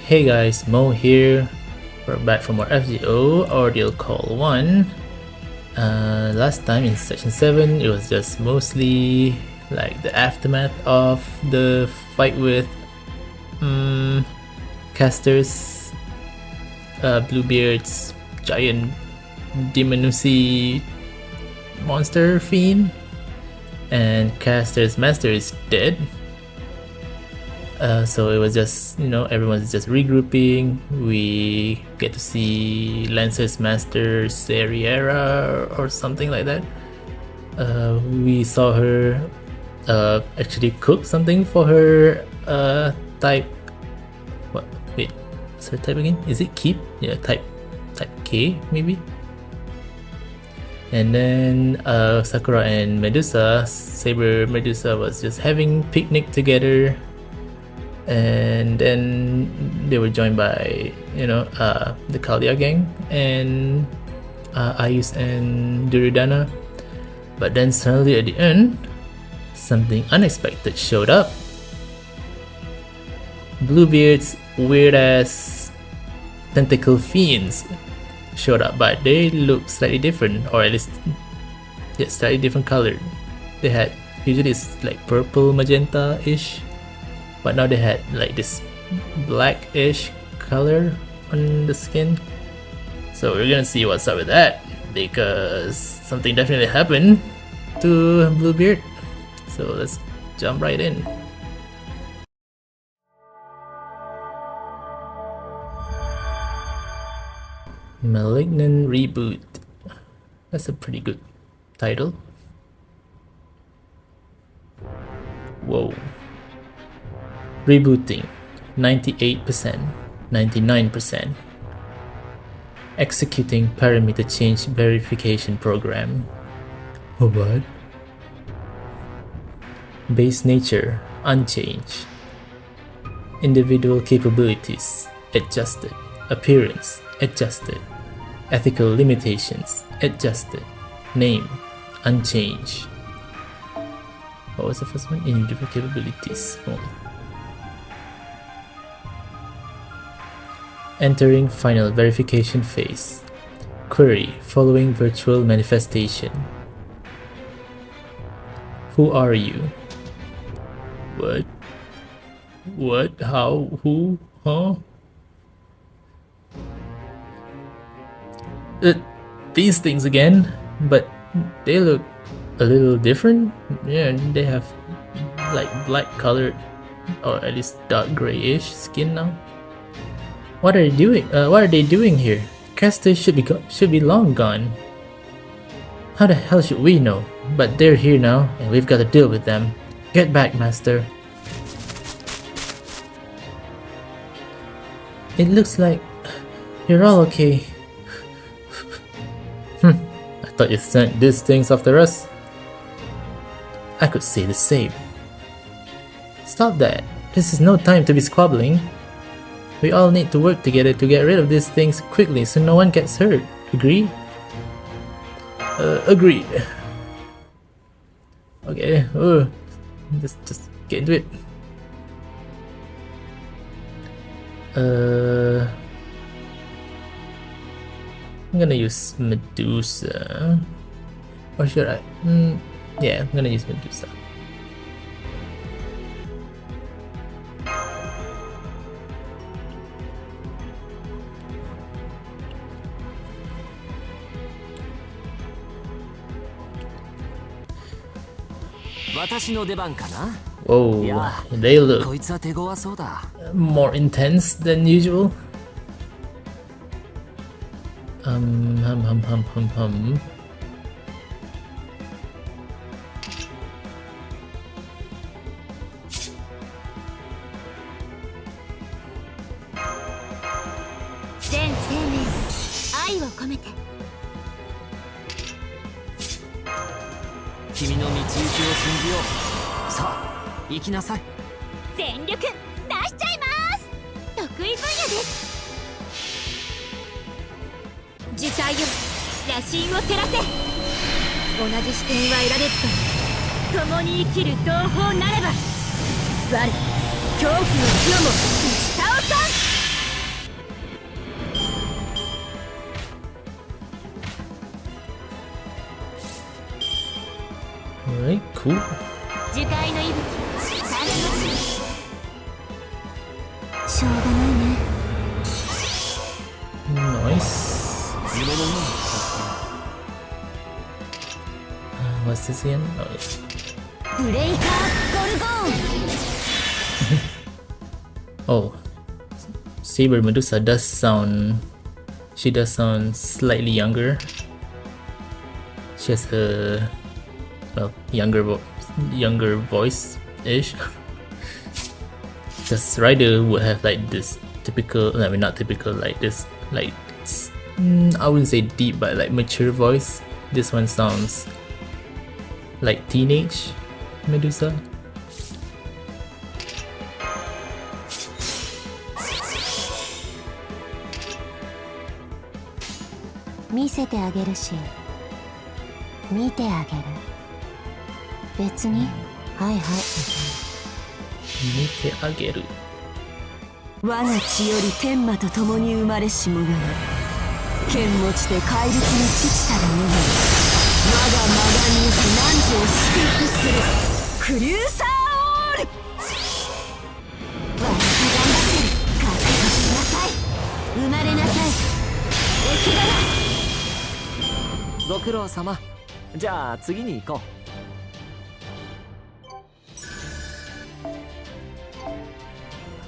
Hey guys, Mo here. We're back for more FGO Ordeal Call 1. Last time in section 7 it was just mostly like the aftermath of the fight with Caster's Bluebeard's giant Demonusi monster fiend, and Caster's master is dead. So it was just, everyone's just regrouping. We get to see Lancer's master Seriera or something like that. We saw her actually cook something for her type. What? Wait, what's her type again? Is it keep? Yeah, type K maybe. And then Sakura and Medusa, Saber Medusa, was just having picnic together. And then they were joined by the Kalia gang and Ayus and Duryodhana. But then suddenly at the end, something unexpected showed up. Bluebeard's weird ass tentacle fiends showed up, but they look slightly different, or at least slightly different colored. They had, usually it's like purple magenta-ish, but now they had like this blackish color on the skin. So we're gonna see what's up with that, because something definitely happened to Bluebeard. So let's jump right in. Malignant Reboot. That's a pretty good title. Whoa. Rebooting 98%, 99%. Executing parameter change verification program. What? Base nature unchanged. Individual capabilities adjusted. Appearance adjusted. Ethical limitations adjusted. Name unchanged. What was the first one? Individual capabilities. Entering final verification phase. Query following virtual manifestation. Who are you? What? What? How? Who? Huh? These things again, but they look a little different. Yeah, they have like black colored, or at least dark grayish skin now. What are they doing? What are they doing here? Caster should be long gone. How the hell should we know? But they're here now, and we've got to deal with them. Get back, Master. It looks like you're all okay. I thought you sent these things after us. I could say the same. Stop that. This is no time to be squabbling. We all need to work together to get rid of these things quickly so no one gets hurt. Agreed? Agreed. Okay, just get into it. I'm gonna use Medusa. Or should I? Yeah, I'm gonna use Medusa. Whoa, they look more intense than usual. What's this again? Oh yes. Oh, Saber Medusa does sound. She does sound slightly younger. She has a younger voice ish. Because Rider would have like this typical, I mean not typical, like this, like I wouldn't say deep, but like mature voice. This one sounds like teenage Medusa.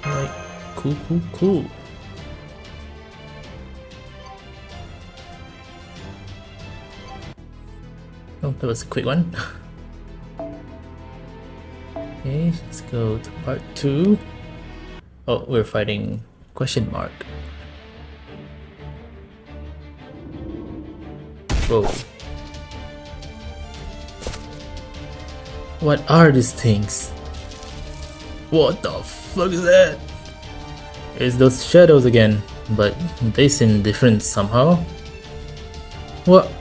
Alright, cool. Oh, that was a quick one. Okay, let's go to part 2. Oh, we're fighting question mark. Whoa. What are these things? What the fuck is that? It's those shadows again, but they seem different somehow. What?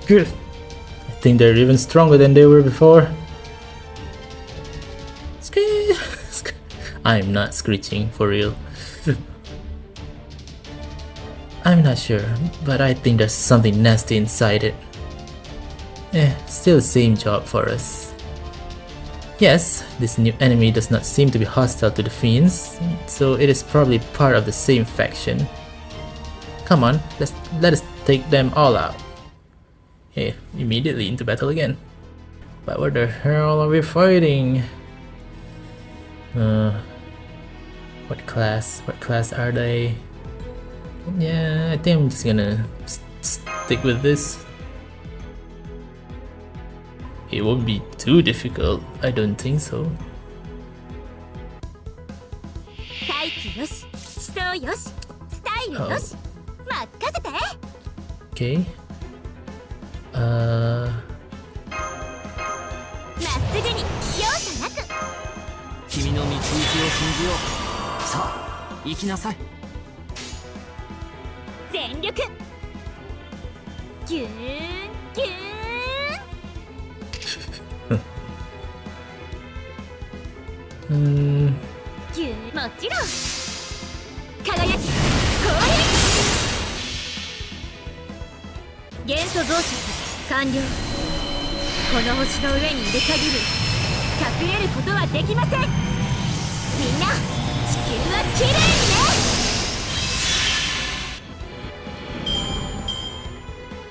Good. I think they're even stronger than they were before. I'm not screeching for real. I'm not sure, but I think there's something nasty inside it. Still the same job for us. Yes, this new enemy does not seem to be hostile to the fiends, so it is probably part of the same faction. Come on, let us take them all out. Hey, immediately into battle again. But what the hell are we fighting? What class are they? Yeah, I think I'm just gonna stick with this. It won't be too difficult, I don't think so. Oh. Okay.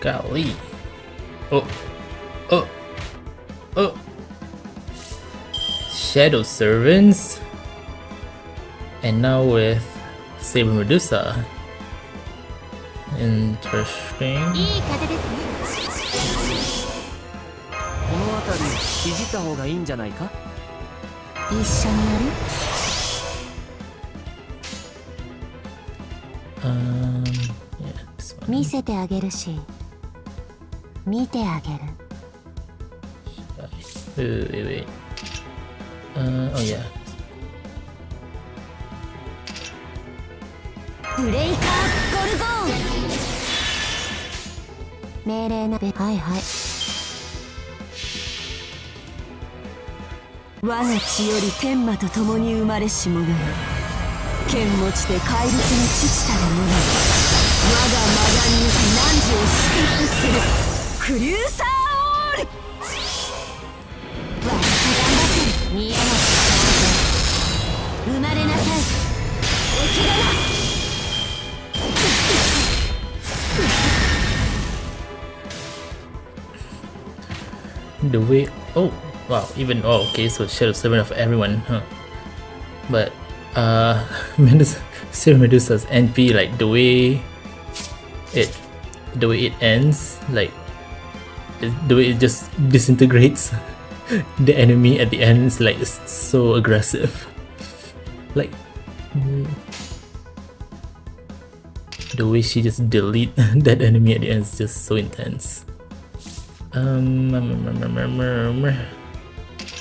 Golly. Oh. Shadow Servants. And now with Saber Medusa. Interesting. Yeah, this one. Wait. Oh yeah. the way, oh wow, even, oh okay, so Shadow Servant of everyone, huh? But Medusa, Sir Medusa's NP, like the way it ends, like the way it just disintegrates the enemy at the end is like so aggressive. Like the way she just delete that enemy at the end is just so intense.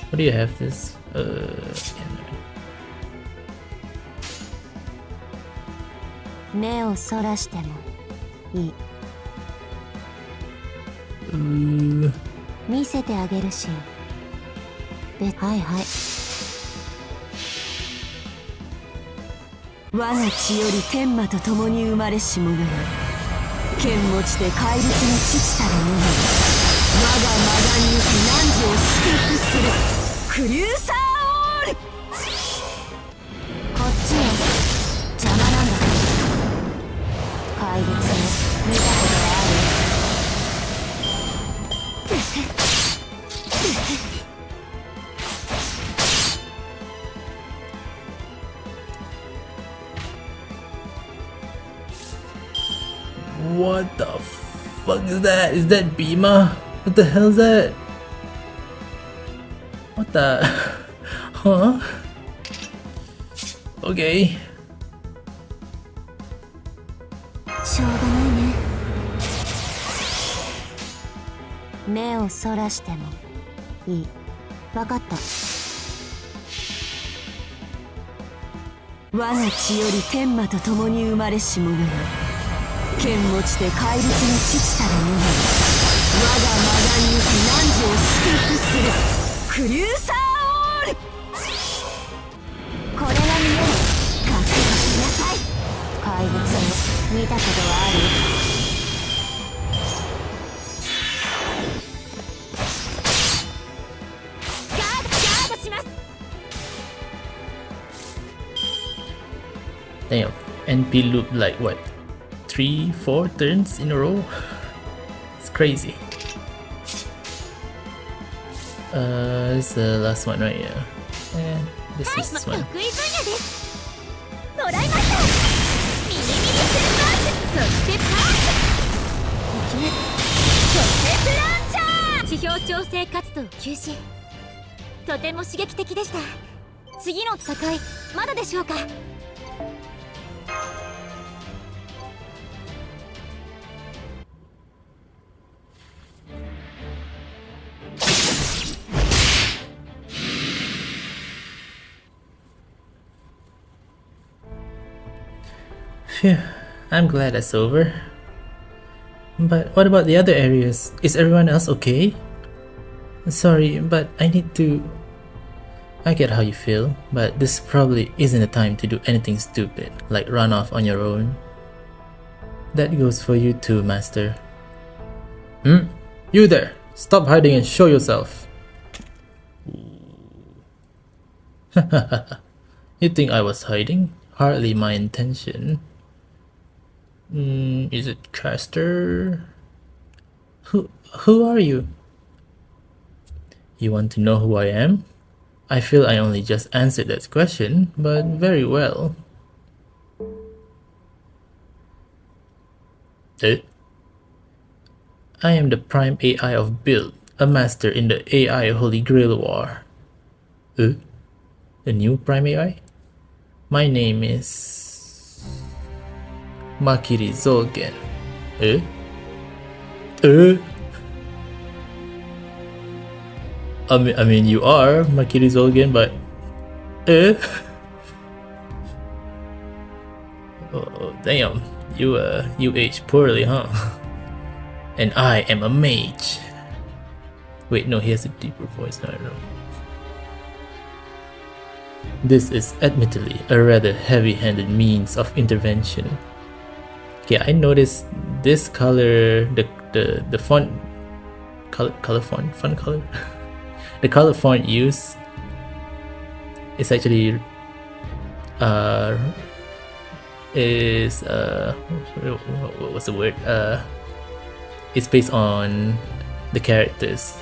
What do you have this? What the fuck is that? Is that Bima? What the hell is that? What the? Huh? Okay. Damn, NP loop like what? 3-4 turns in a row? It's crazy. This is the last one, right? Yeah. This is this one. Phew, I'm glad that's over. But what about the other areas? Is everyone else okay? Sorry, but I need to... I get how you feel, but this probably isn't the time to do anything stupid, like run off on your own. That goes for you too, Master. You there! Stop hiding and show yourself! You think I was hiding? Hardly my intention. Is it Caster? Who are you? You want to know who I am? I feel I only just answered that question, but very well. I am the Prime AI of Build, a master in the AI Holy Grail War. A new Prime AI? My name is... Makiri Zolgen. I mean you are Makiri Zolgen, but... Oh, damn. You aged poorly, huh? And I am a mage. Wait, no, he has a deeper voice. No, I don't know. This is admittedly a rather heavy-handed means of intervention. Okay, I noticed this color, the font, color font, font color. The color font used is actually what's the word? It's based on the characters.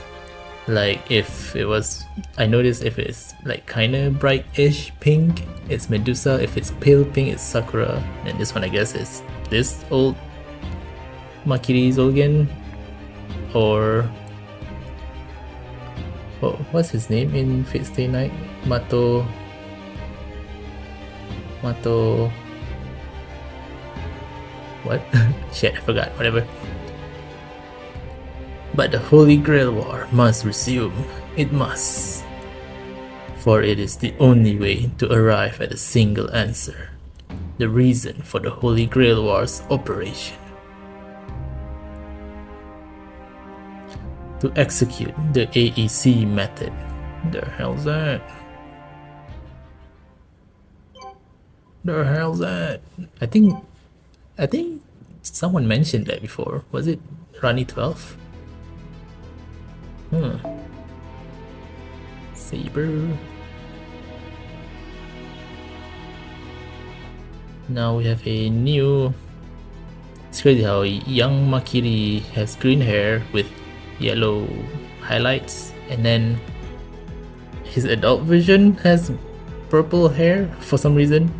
Like if it was, I noticed if it's like kinda bright-ish pink, it's Medusa. If it's pale pink, it's Sakura. And this one I guess is this old Makiri Zolgen, or what's his name in Fate Stay Night? Mato. What? Shit, I forgot. Whatever. But the Holy Grail War must resume. It must. For it is the only way to arrive at a single answer. The reason for the Holy Grail War's operation. To execute the AEC method. The hell's that? The hell's that? I think someone mentioned that before. Was it Rani 12? Saber. Now we have a new. It's crazy how young Makiri has green hair with yellow highlights, and then his adult version has purple hair for some reason,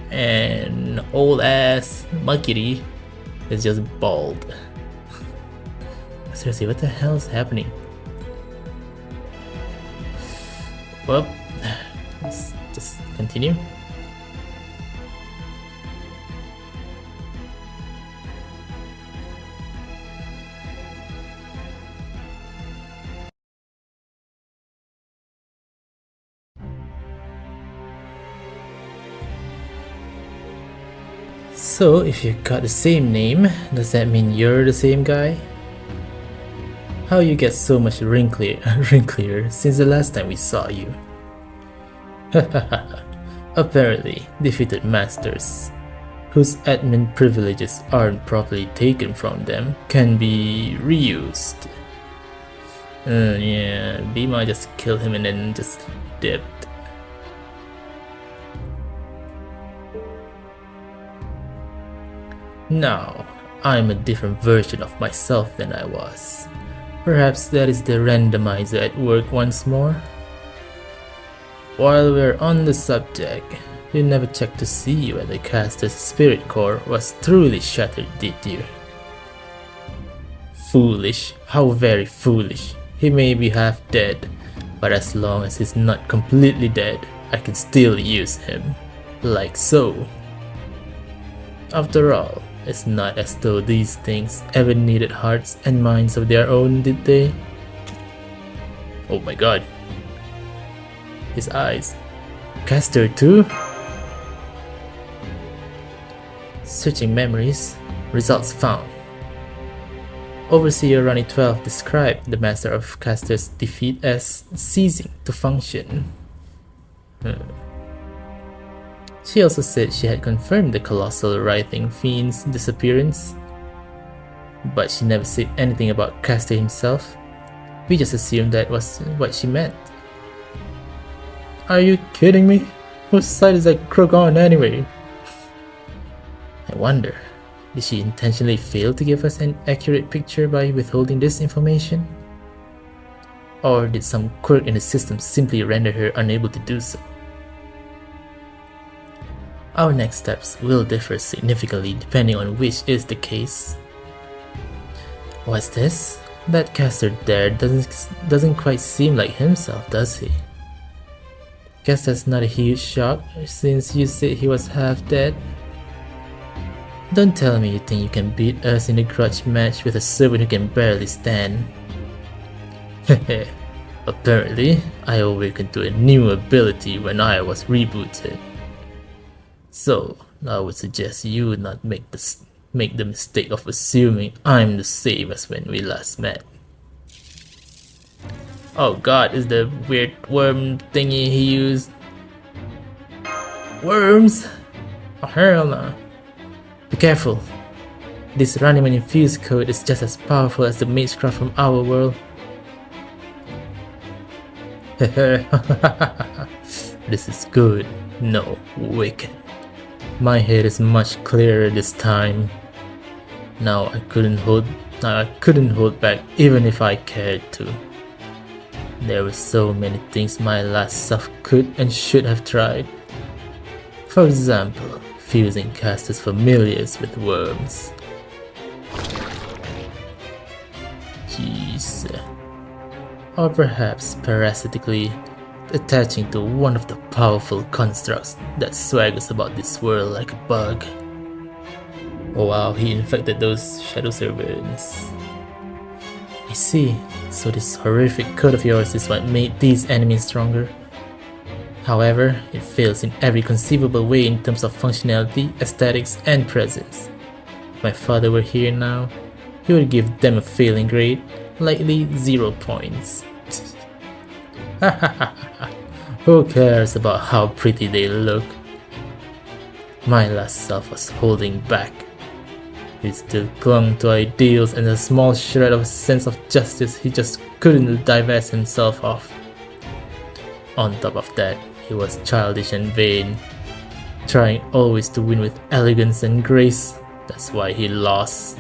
and old ass Makiri is just bald. Seriously, what the hell is happening? Well, let's just continue. So, if you got the same name, does that mean you're the same guy? How you get so much wrinklier since the last time we saw you? Apparently, defeated masters, whose admin privileges aren't properly taken from them, can be reused. Yeah, Bima just killed him and then just dipped. Now, I'm a different version of myself than I was. Perhaps that is the randomizer at work once more. While we're on the subject, you never checked to see whether Caster's spirit core was truly shattered, did you? Foolish, how very foolish. He may be half dead, but as long as he's not completely dead, I can still use him. Like so. After all, it's not as though these things ever needed hearts and minds of their own, did they? Oh my god. His eyes. Caster too? Searching memories. Results found. Overseer Rani 12 described the Master of Caster's defeat as ceasing to function. She also said she had confirmed the colossal writhing fiend's disappearance, but she never said anything about Caster himself. We just assumed that was what she meant. Are you kidding me? Whose side is that crook on anyway? I wonder, did she intentionally fail to give us an accurate picture by withholding this information? Or did some quirk in the system simply render her unable to do so? Our next steps will differ significantly depending on which is the case. What's this? That caster there doesn't quite seem like himself, does he? Guess that's not a huge shock since you said he was half dead. Don't tell me you think you can beat us in a grudge match with a servant who can barely stand. Hehe. Apparently, I awakened to a new ability when I was rebooted. So, I would suggest you not make the mistake of assuming I'm the same as when we last met. Oh god, is the weird worm thingy he used? Worms? Oh hell no. Be careful. This Raniman infused code is just as powerful as the magecraft from our world. This is good. No, wicked. My head is much clearer this time. Now I couldn't hold Now I couldn't hold back even if I cared to. There were so many things my last self could and should have tried. For example, fusing casters familiars with worms. Jeez. Or perhaps parasitically attaching to one of the powerful constructs that swaggers about this world like a bug. Oh wow, he infected those shadow servants. I see, so this horrific code of yours is what made these enemies stronger. However, it fails in every conceivable way in terms of functionality, aesthetics, and presence. If my father were here now, he would give them a failing grade, likely 0 points. Who cares about how pretty they look? My last self was holding back. He still clung to ideals and a small shred of a sense of justice he just couldn't divest himself of. On top of that, he was childish and vain, trying always to win with elegance and grace. That's why he lost.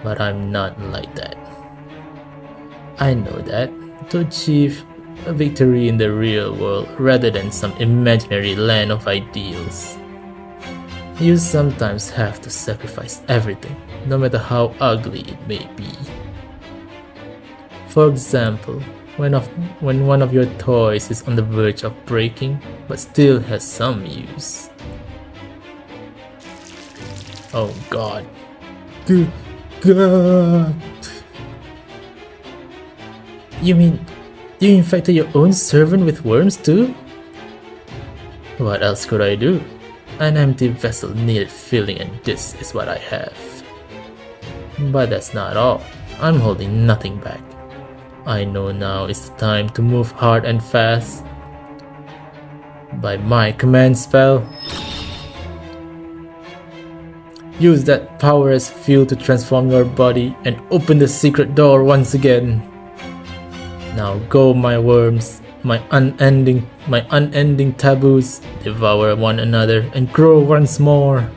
But I'm not like that. I know that to achieve a victory in the real world rather than some imaginary land of ideals, you sometimes have to sacrifice everything, no matter how ugly it may be. For example, when one of your toys is on the verge of breaking but still has some use. Oh god. God. You mean you infected your own servant with worms too? What else could I do? An empty vessel needed filling and this is what I have. But that's not all. I'm holding nothing back. I know now is the time to move hard and fast. By my command spell, use that power as fuel to transform your body and open the secret door once again. Now go, my worms, my unending taboos, devour one another and grow once more.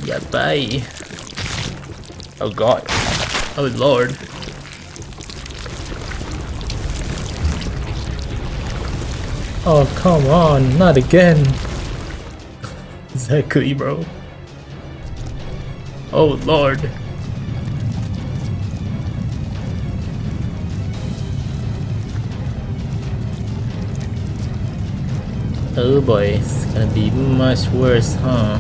Yeah, bye. Oh god. Oh lord. Oh come on, not again. Exactly, bro. Oh lord. Oh boy, it's gonna be much worse, huh?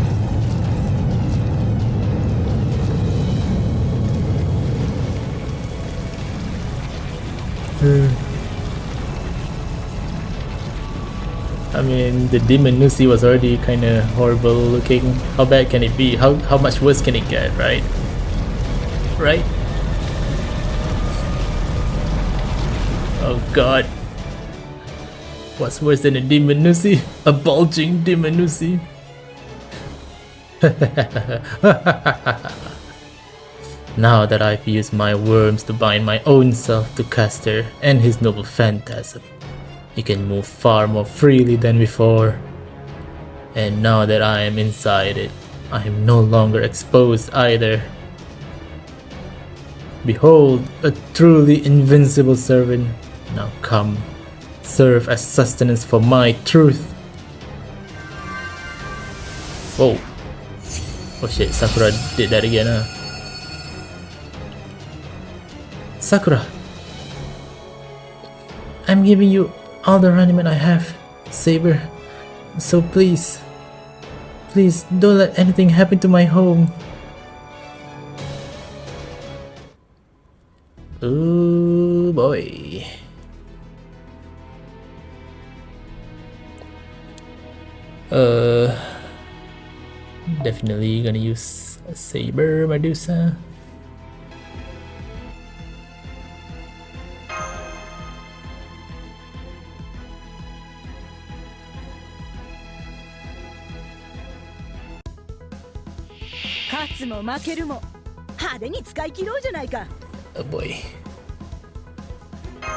I mean, the demon Nusi was already kinda horrible looking. How bad can it be? How much worse can it get, right? Right? Oh god. What's worse than a demon Nusi? A bulging demon Nusi. Now that I've used my worms to bind my own self to Caster and his noble phantasm, he can move far more freely than before. And now that I am inside it, I am no longer exposed either. Behold, a truly invincible servant. Now come, serve as sustenance for my truth. Whoa. Oh shit, Sakura did that again, huh? Sakura, I'm giving you all the Runimate I have, Saber. So please don't let anything happen to my home. Oh boy. Definitely gonna use a Saber Medusa. Oh boy.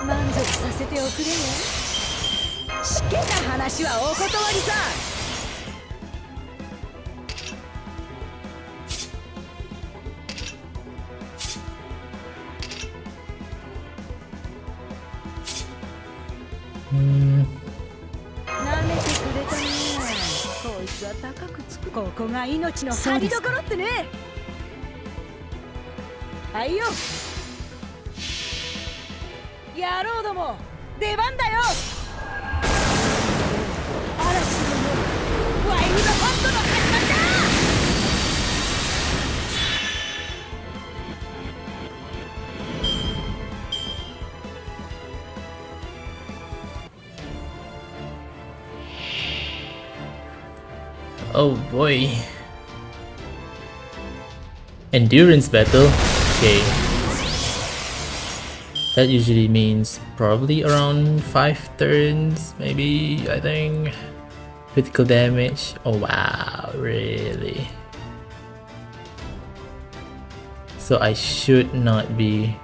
満足させておくれよ。しけた話はお断りさ。Hmm. 舐めてくれたね。こいつは高くつく。ここが命の張りどころってね。はいよ。野郎ども、出番だよ。嵐のワイルドハントの始まりだ。Oh boy. Endurance battle? Okay. That usually means probably around 5 turns, maybe, I think. Critical damage. Oh wow, really? So I should not be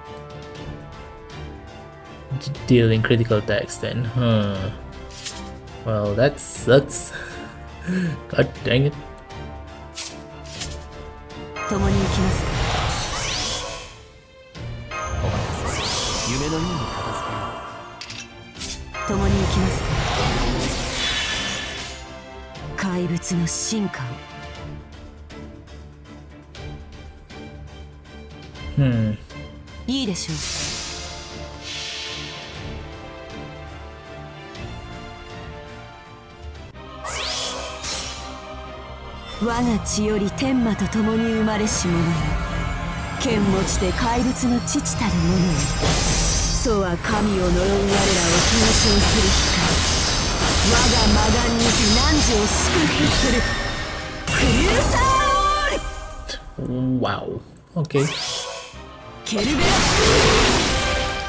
dealing critical attacks then, huh? Well, that sucks. God dang it. 共に行きます。夢のように片付けよう。共に行きます。怪物の進化を。いいでしょう。我が血より天魔と共に生まれし者よ。剣持ちで怪物の父たる者よ。そうは神を呪う我らを表彰する光。我が魔眼にて汝を祝福する。クリューサーオール。 Wow. Okay. ケルベラ。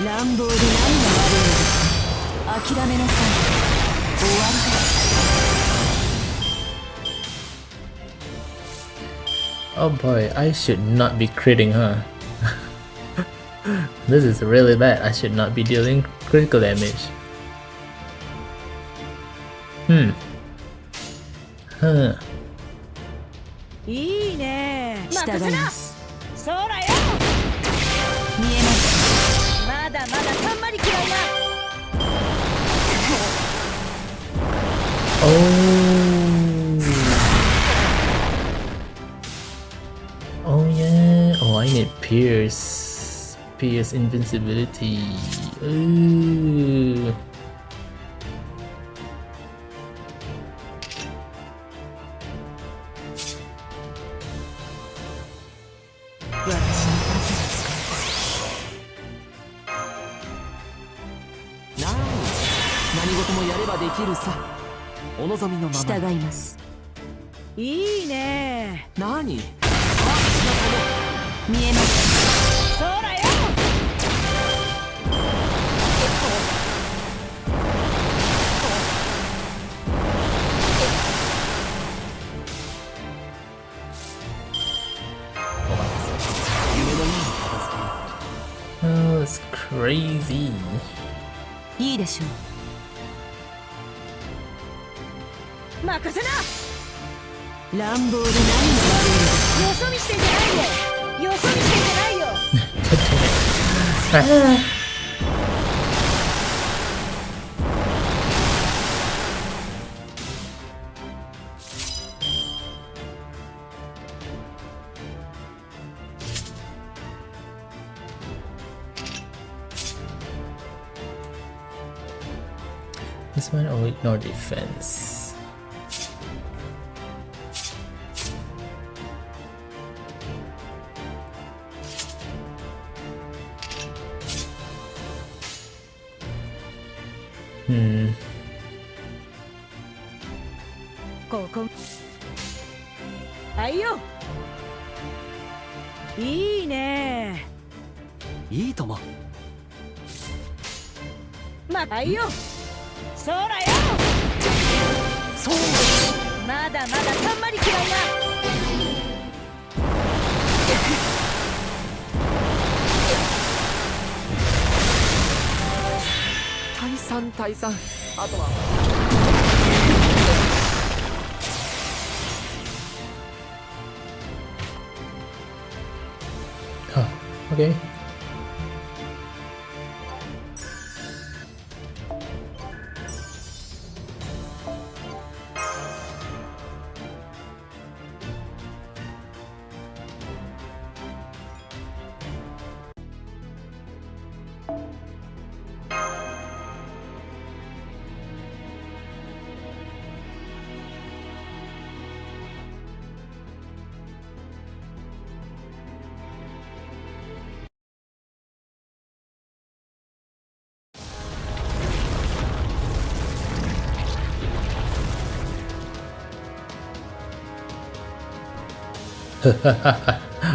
乱暴で何が悪いのですか。諦めなさい。終わりだ。Oh boy, I should not be critting, huh? This is really bad. I should not be dealing critical damage. Huh. いいね。従います。そらよ。見えます。まだまだたんまり嫌いな。Oh yeah. Oh, I need Pierce invincibility. Ooh. Nah, 従います。いいね。何？見えます。そらよ。Oh, it's crazy. いいでしょう。任せな。乱暴で何が悪いの。よそ見してんじゃないよ。よそ見してんじゃないよ。This one will ignore defense. Hmm. ここ。はいよ。いいね。いいとも。はいよ。そらよ。そう。まだまだたんまり嫌いな。退散。あとは。Oh, okay.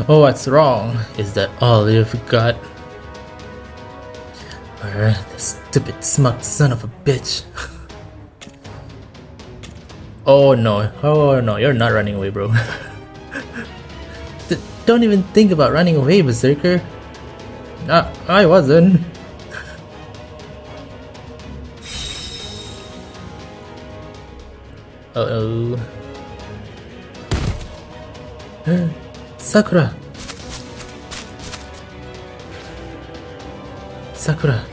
Oh, what's wrong? Is that all you've got? The stupid smug son of a bitch. Oh no, you're not running away, bro. Don't even think about running away, Berserker. I wasn't. Uh-oh. Sakura! Sakura,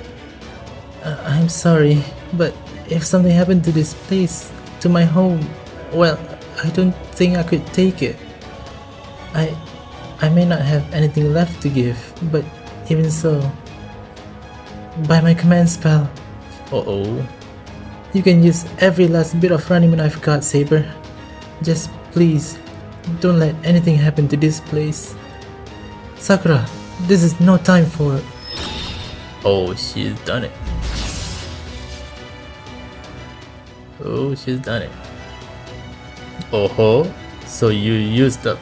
I'm sorry, but if something happened to this place, to my home, well, I don't think I could take it. I may not have anything left to give, but even so, by my command spell. Uh-oh. You can use every last bit of running man I've got, Saber. Just please, don't let anything happen to this place. Sakura, this is no time for... Oh, she's done it. Oh, she's done it. Oh-ho, so you used up...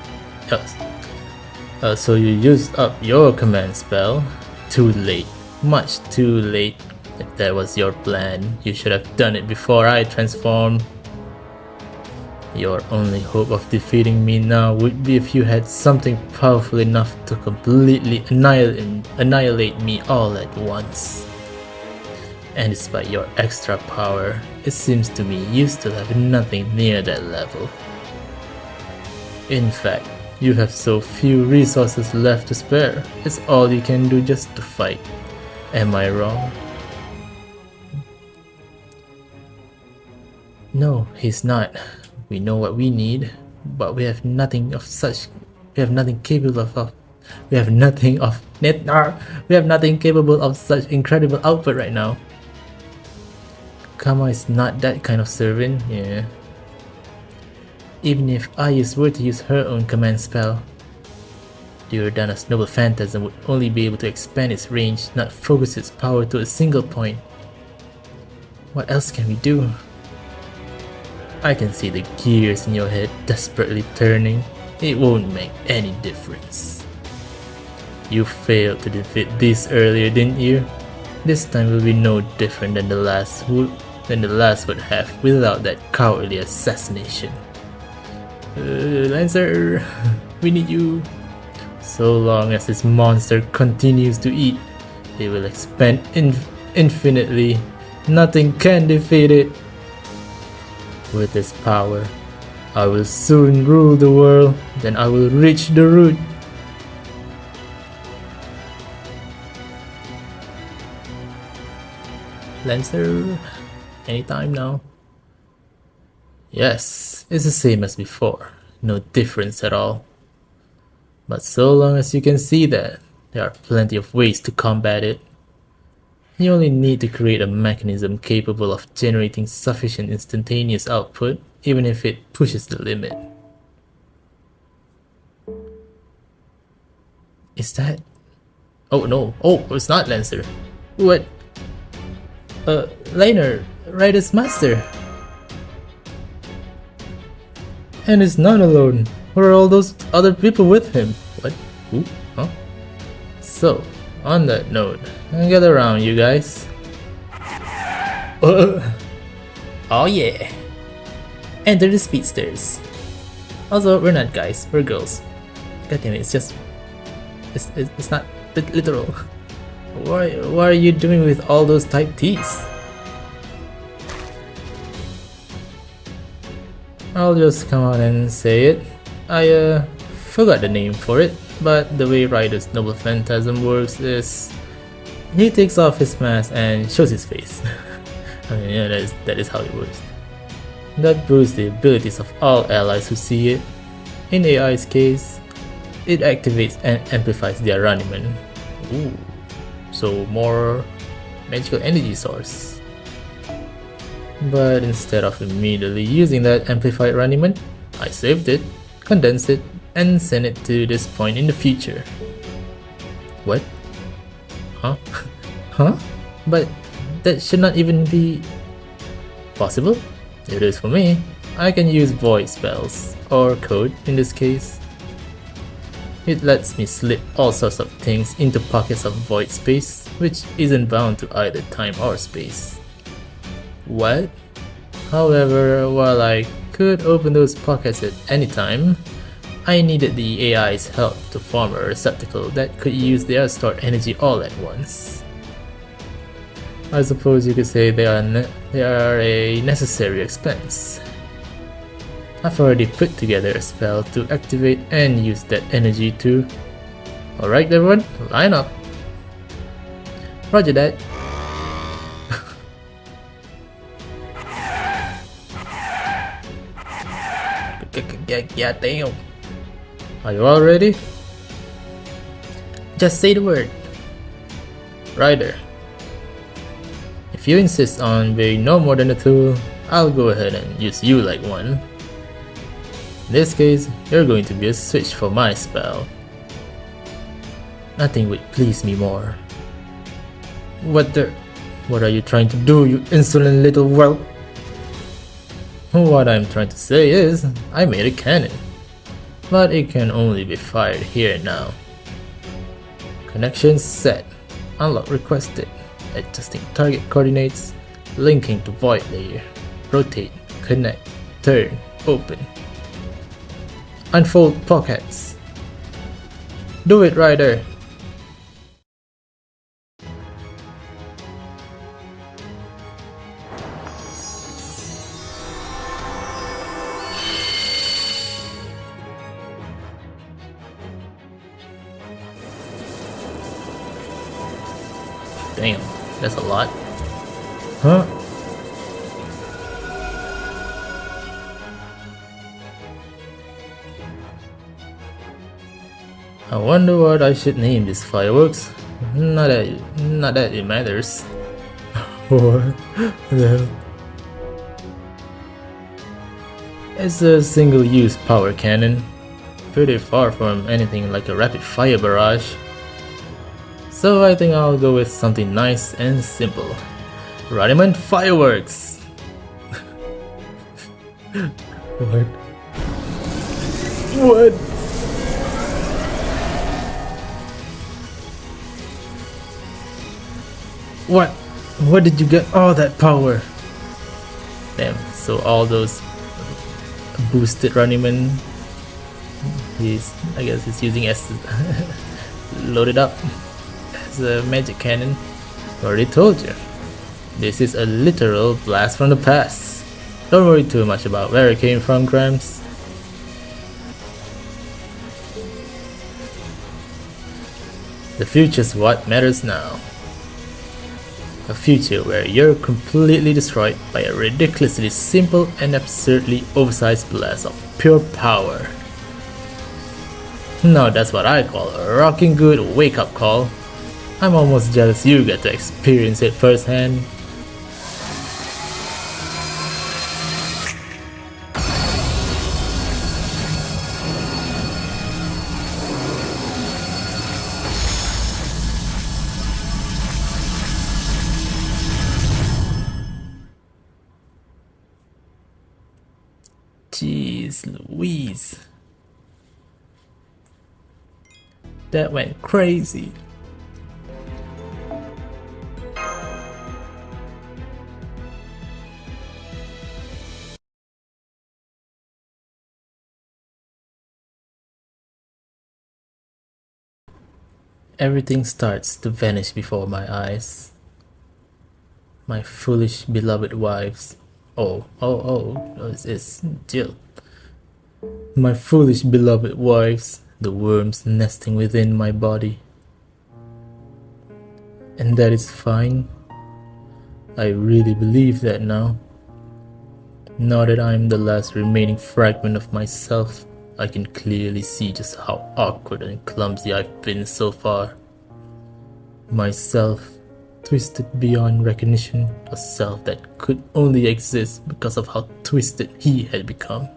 so you used up your command spell. Too late. Much too late. If that was your plan, you should have done it before I transformed. Your only hope of defeating me now would be if you had something powerful enough to completely annihilate me all at once. And despite your extra power, it seems to me you still have nothing near that level. In fact, you have so few resources left to spare. It's all you can do just to fight. Am I wrong? No, he's not. We know what we need, but we have nothing of such. We have nothing capable of. We have nothing capable of such incredible output right now. Kama is not that kind of servant. Yeah. Even if Ayus were to use her own command spell, Duryodhana's noble phantasm would only be able to expand its range, not focus its power to a single point. What else can we do? I can see the gears in your head desperately turning. It won't make any difference. You failed to defeat this earlier, didn't you? This time will be no different than the last would have without that cowardly assassination. Lancer, we need you. So long as this monster continues to eat, it will expand infinitely. Nothing can defeat it. With this power, I will soon rule the world, then I will reach the root. Lancer, anytime now. Yes, it's the same as before, no difference at all. But so long as you can see that, there are plenty of ways to combat it. You only need to create a mechanism capable of generating sufficient instantaneous output, even if it pushes the limit. Is that... Oh no, oh, it's not Lancer. What? Laner, Rider's master. And it's not alone. Who are all those other people with him? What? Who? Huh? So, on that note, gather around, you guys. Oh yeah. Enter the speedsters. Also, we're not guys, we're girls. God damn it, it's just... It's not literal. What are you doing with all those type T's? I'll just come out and say it. I forgot the name for it, but the way Rider's noble phantasm works is he takes off his mask and shows his face. I mean, yeah, that is how it works. That boosts the abilities of all allies who see it. In AI's case, it activates and amplifies their running. Ooh, so more magical energy source. But instead of immediately using that amplified running, I saved it, condensed it, and sent it to this point in the future. What? Huh? Huh? But that should not even be possible? It is for me. I can use void spells, or code in this case. It lets me slip all sorts of things into pockets of void space, which isn't bound to either time or space. What? However, while I could open those pockets at any time, I needed the AI's help to form a receptacle that could use their stored energy all at once. I suppose you could say they are a necessary expense. I've already put together a spell to activate and use that energy to... Alright everyone, line up. Roger that. God damn. Are you all ready? Just say the word. Ryder. If you insist on being no more than a tool, I'll go ahead and use you like one. In this case, you're going to be a switch for my spell. Nothing would please me more. What are you trying to do, you insolent little whelp? What I'm trying to say is, I made a cannon, but it can only be fired here now. Connection set. Unlock requested. Adjusting target coordinates. Linking to void layer. Rotate. Connect. Turn. Open. Unfold pockets. Do it, Ryder. Damn, that's a lot. Huh? I wonder what I should name these fireworks. Not that it matters. What the hell? It's a single-use power cannon. Pretty far from anything like a rapid fire barrage. So I think I'll go with something nice and simple. Running fireworks! What? What? What? Where did you get all that power? Damn, so all those boosted Running, I guess he's using as loaded up. A magic cannon. Already told you. This is a literal blast from the past. Don't worry too much about where it came from, Grams. The future's what matters now. A future where you're completely destroyed by a ridiculously simple and absurdly oversized blast of pure power. Now that's what I call a rocking good wake-up call. I'm almost jealous you get to experience it firsthand. Jeez Louise. That went crazy. Everything starts to vanish before my eyes. My foolish beloved wives. It's Jill. My foolish beloved wives, the worms nesting within my body. And that is fine. I really believe that now. Now that I'm the last remaining fragment of myself, I can clearly see just how awkward and clumsy I've been so far. Myself, twisted beyond recognition, a self that could only exist because of how twisted he had become.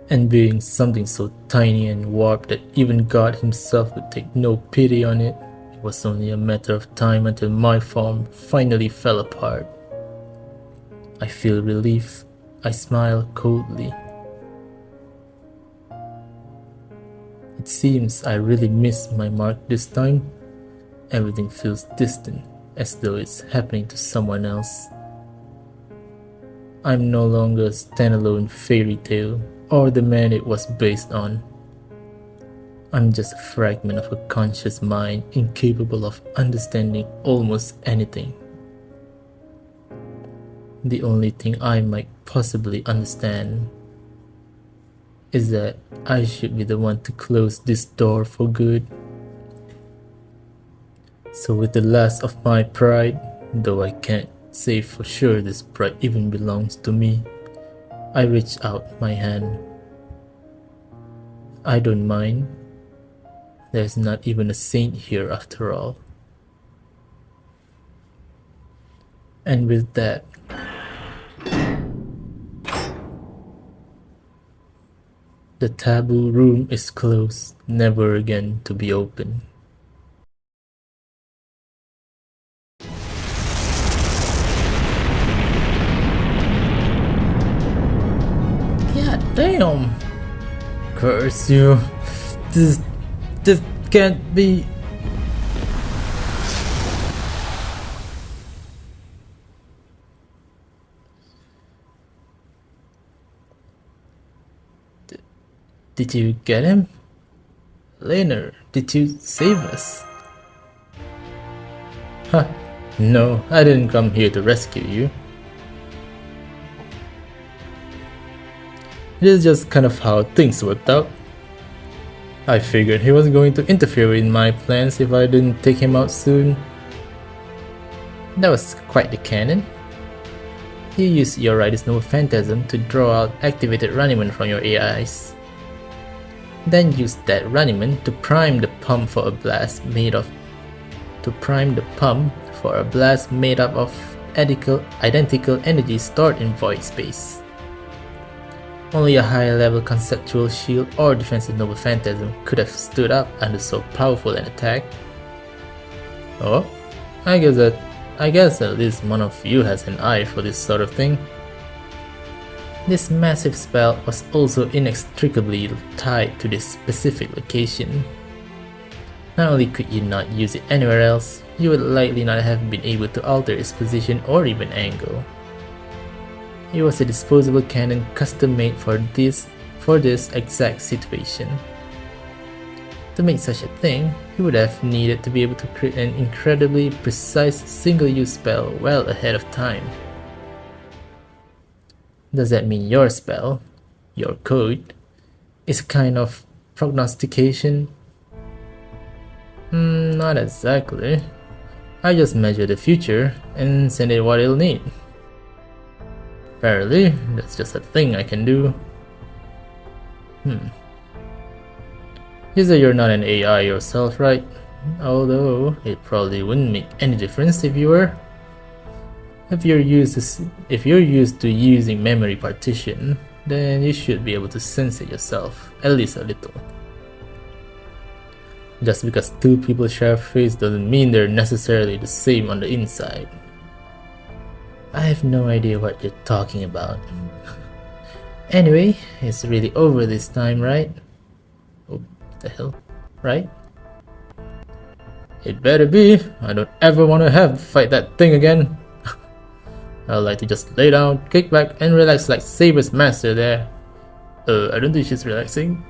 And being something so tiny and warped that even God himself would take no pity on it, it was only a matter of time until my form finally fell apart. I feel relief. I smile coldly. seems I really missed my mark this time. Everything feels distant, as though it's happening to someone else. I'm no longer a standalone fairy tale or the man it was based on. I'm just a fragment of a conscious mind incapable of understanding almost anything. The only thing I might possibly understand is that I should be the one to close this door for good. So with the last of my pride, though I can't say for sure this pride even belongs to me, I reach out my hand. I don't mind. There's not even a saint here after all. And with that, the taboo room is closed, never again to be opened. God damn! Curse you! This can't be. Did you get him? Laner, did you save us? Huh, no, I didn't come here to rescue you. It is just kind of how things worked out. I figured he was going to interfere in my plans if I didn't take him out soon. That was quite the cannon. You used your Rider's Noble Phantasm to draw out activated Runnyman from your AIs. Then use that Runnyman to prime the pump for a blast made up of identical energy stored in void space. Only a higher level conceptual shield or defensive noble phantasm could have stood up under so powerful an attack. Oh, I guess at least one of you has an eye for this sort of thing. This massive spell was also inextricably tied to this specific location. Not only could you not use it anywhere else, you would likely not have been able to alter its position or even angle. It was a disposable cannon custom made for this exact situation. To make such a thing, you would have needed to be able to create an incredibly precise single-use spell well ahead of time. Does that mean your spell, your code, is a kind of prognostication? Not exactly. I just measure the future and send it what it'll need. Apparently, that's just a thing I can do. You say you're not an AI yourself, right? Although, it probably wouldn't make any difference if you were. If you're used to using memory partition, then you should be able to sense it yourself, at least a little. Just because two people share a face doesn't mean they're necessarily the same on the inside. I have no idea what you're talking about. Anyway, it's really over this time, right? Oh, the hell, right? It better be. I don't ever want to have to fight that thing again. I'd like to just lay down, kick back, and relax like Saber's master there. I don't think she's relaxing.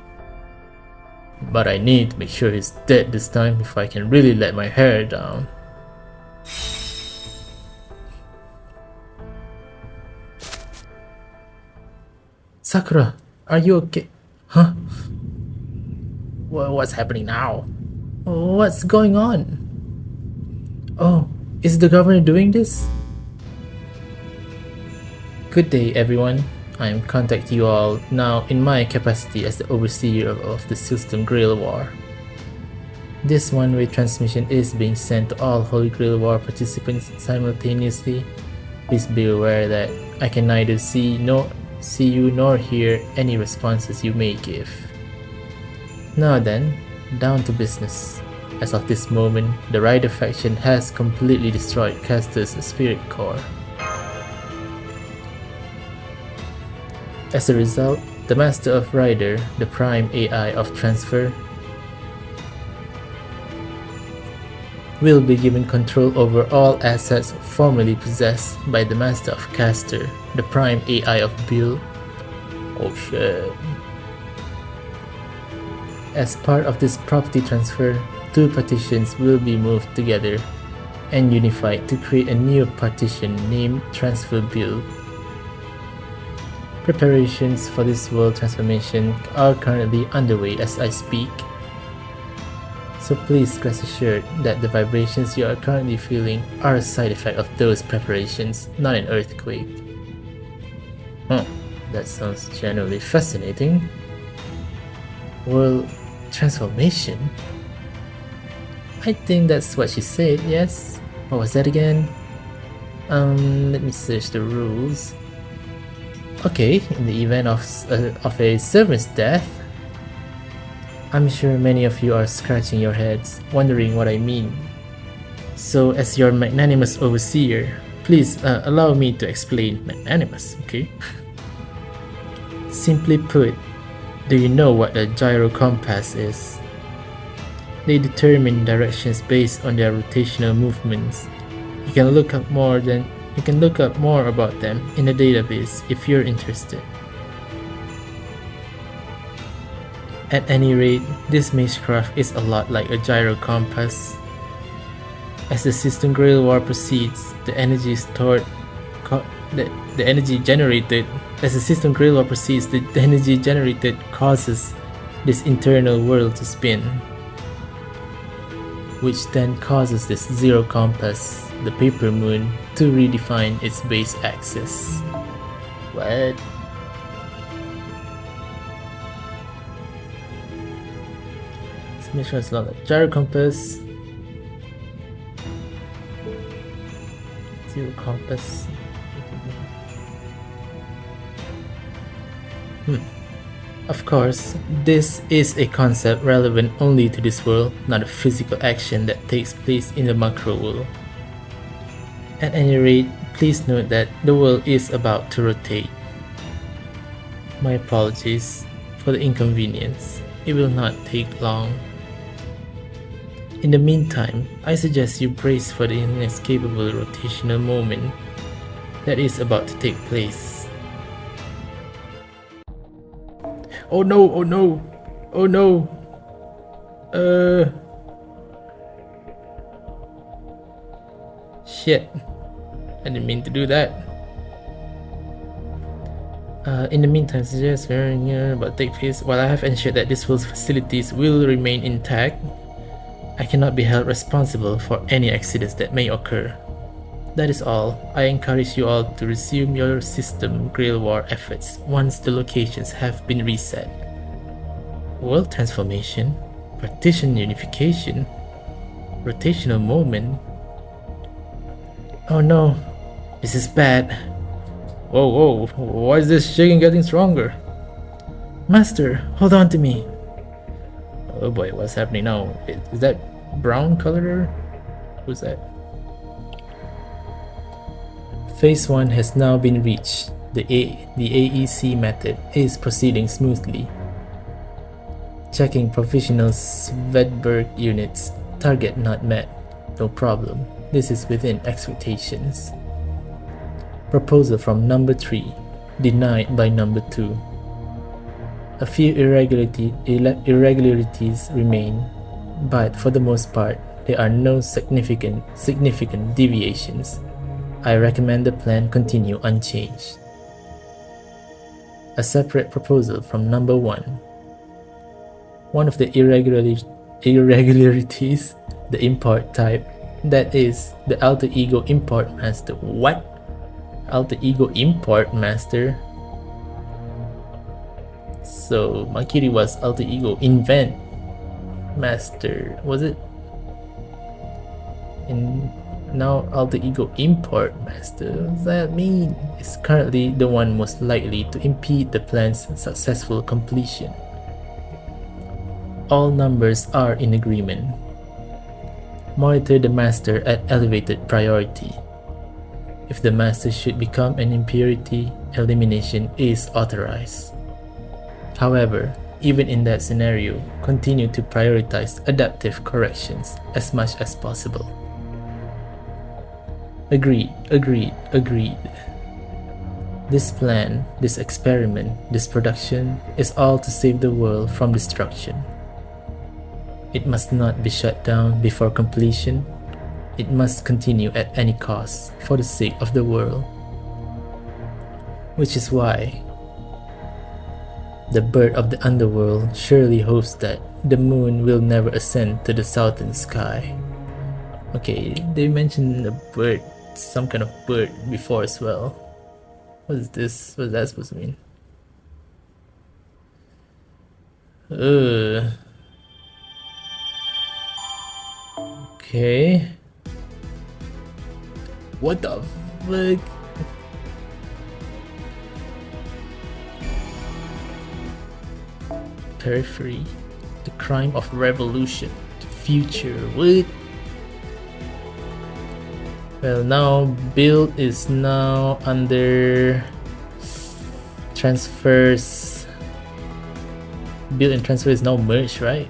But I need to make sure he's dead this time if I can really let my hair down. Sakura, are you okay? Huh? What's happening now? What's going on? Oh, is the governor doing this? Good day, everyone. I am contacting you all now in my capacity as the overseer of the System Grail War. This one-way transmission is being sent to all Holy Grail War participants simultaneously. Please be aware that I can neither see you nor hear any responses you may give. Now then, down to business. As of this moment, the Rider faction has completely destroyed Castor's spirit core. As a result, the Master of Rider, the prime AI of transfer, will be given control over all assets formerly possessed by the Master of Caster, the prime AI of Bill. Oh shit. As part of this property transfer, 2 partitions will be moved together and unified to create a new partition named Transfer Bill. Preparations for this world transformation are currently underway as I speak. So please rest assured that the vibrations you are currently feeling are a side effect of those preparations, not an earthquake. That sounds genuinely fascinating. World transformation? I think that's what she said, yes? What was that again? Let me search the rules. Okay, in the event of a servant's death, I'm sure many of you are scratching your heads, wondering what I mean. So as your magnanimous overseer, please allow me to explain magnanimous, okay? Simply put, do you know what a gyro compass is? They determine directions based on their rotational movements. You can look up more about them in the database if you're interested. At any rate, this magecraft is a lot like a gyro compass. As the system Grail War proceeds, the energy generated causes this internal world to spin, which then causes this zero compass, the paper moon, to redefine its base axis. What? Let's make sure it's not like gyro compass. Zero compass. Of course, this is a concept relevant only to this world, not a physical action that takes place in the macro world. At any rate, please note that the world is about to rotate. My apologies for the inconvenience. It will not take long. In the meantime, I suggest you brace for the inescapable rotational moment that is about to take place. Oh no, oh no, oh no. Shit. I didn't mean to do that. In the meantime, suggest about take place. While I have ensured that this world's facilities will remain intact, I cannot be held responsible for any accidents that may occur. That is all. I encourage you all to resume your system Grail War efforts once the locations have been reset. World transformation, partition unification, rotational moment. Oh no, this is bad. Whoa, why is this shaking getting stronger? Master, hold on to me. Oh boy, what's happening now? Is that brown color? Who's that? Phase 1 has now been reached. The AEC method is proceeding smoothly. Checking provisional Svedberg units. Target not met. No problem. This is within expectations. Proposal from number 3. Denied by number 2. A few irregularities remain, but for the most part, there are no significant deviations. I recommend the plan continue unchanged. A separate proposal from number 1. One of the irregularities, the import type, that is, the alter ego import master. What? Alter ego import master? So Makiri was alter ego invent master, was it? And now alter ego import master. What does that mean? Is currently the one most likely to impede the plan's successful completion. All numbers are in agreement. Monitor the master at elevated priority. If the master should become an impurity, elimination is authorized. However, even in that scenario, continue to prioritize adaptive corrections as much as possible. Agreed. This plan, this experiment, this production is all to save the world from destruction. It must not be shut down before completion. It must continue at any cost for the sake of the world. Which is why the bird of the underworld surely hopes that the moon will never ascend to the southern sky. Okay, they mentioned a bird, some kind of bird before as well. What is this? What is that supposed to mean? Okay. What the fuck? Periphery. The crime of revolution. The future. What? Well, now build is now under transfers. Build and transfer is now merged, right?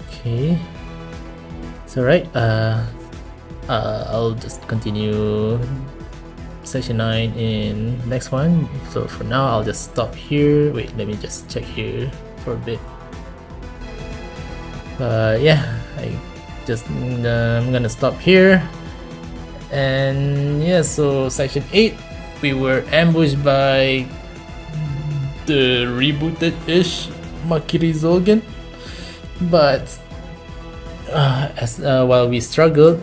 Okay. It's alright. I'll just continue section 9 in next one. So for now, I'll just stop here. Wait, let me just check here for a bit. Yeah, I'm gonna stop here. And yeah, so section 8, we were ambushed by the rebooted-ish Makirizolgen, but while we struggled,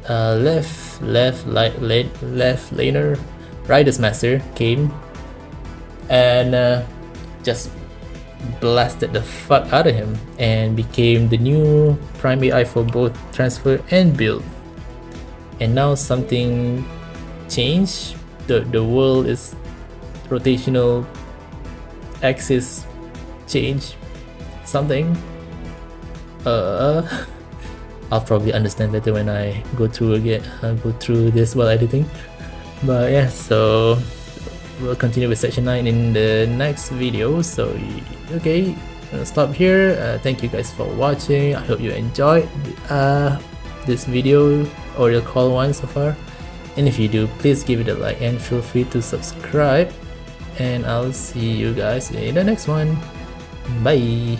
left laner Riders Master came and just blasted the fuck out of him and became the new prime AI for both transfer and build. And now something changed. The world is rotational axis change something. I'll probably understand better when I go through this while editing. But yeah, so we'll continue with section 9 in the next video. So okay, I'll stop here. Thank you guys for watching. I hope you enjoyed this video or your call one so far, and if you do, please give it a like and feel free to subscribe, and I'll see you guys in the next one. Bye.